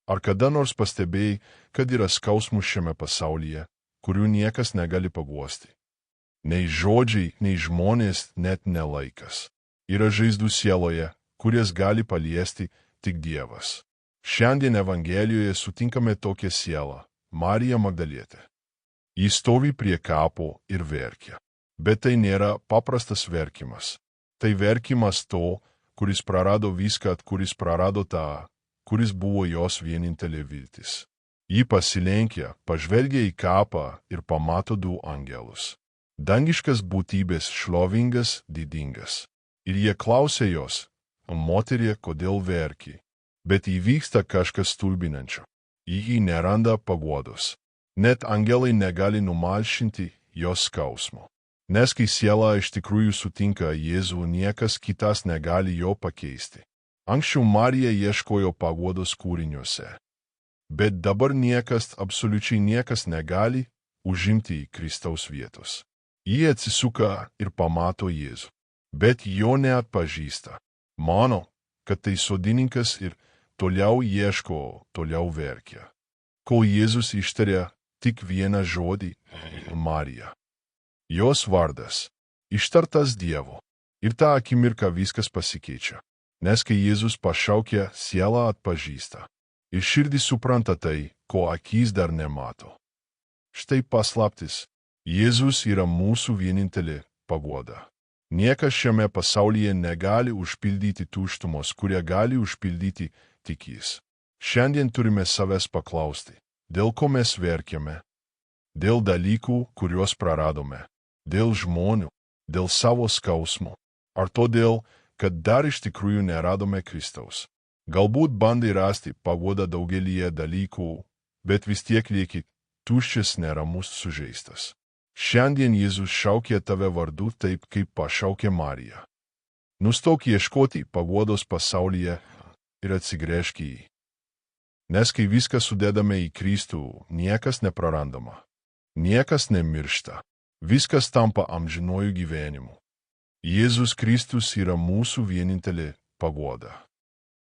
Ar kada nors pastebėjai, kad yra skausmų šiame pasaulyje, kurių niekas negali paguosti? Nei žodžiai, nei žmonės, net ne laikas. Yra žaizdų sieloje, kurias gali paliesti tik Dievas. Šiandien Evangelijoje sutinkame tokią sielą – Mariją Magdalietę. Ji stovi prie kapo ir verkia. Bet tai nėra paprastas verkimas. Tai verkimas to, kuris prarado viską, kuris prarado tą, kuris buvo jos vienintelė viltis. Ji pasilenkia, pažvelgia į kapą ir pamato du angelus. Dangiškas būtybės, šlovingas, didingas. Ir jie klausia jos: moterie, kodėl verki? Bet įvyksta kažkas stulbinančio. Ji neranda paguodos. Net angelai negali numalšinti jos skausmo. Nes kai siela iš tikrųjų sutinka Jėzų, niekas kitas negali jo pakeisti. Anksčiau Marija ieškojo paguodos kūriniuose. Bet dabar niekas, absoliučiai niekas negali užimti Kristaus vietos. Ji atsisuka ir pamato Jėzų. Bet jo neatpažįsta. Mano, kad tai sodininkas ir toliau ieško, toliau verkia. Kol Jėzus ištaria tik vieną žodį – Marija. Jos vardas ištartas Dievo. Ir tą akimirką viskas pasikeičia. Nes kai Jėzus pašaukia, siela atpažįsta. Ir širdis supranta tai, ko akis dar nemato. Štai paslaptis. Jėzus yra mūsų vienintelė paguoda. Niekas šiame pasaulyje negali užpildyti tuštumos, kurią gali užpildyti tik Jis. Šiandien turime savęs paklausti, dėl ko mes verkiame? Dėl dalykų, kuriuos praradome. Dėl žmonių, dėl savo skausmo. Ar todėl, kad dar iš tikrųjų neradome Kristaus? Galbūt bandai rasti paguodą daugelyje dalykų, bet vis tiek lieki tuščias, neramus, sužeistas. Šiandien Jėzus šaukia tave vardu taip, kaip pašaukė Mariją. Nustok ieškoti paguodos pasaulyje ir atsigręžk į jį. Nes kai viską sudedame į Kristų, niekas neprarandama. Niekas nemiršta. Viskas tampa amžinuoju gyvenimu. Jėzus Kristus yra mūsų vienintelė paguoda.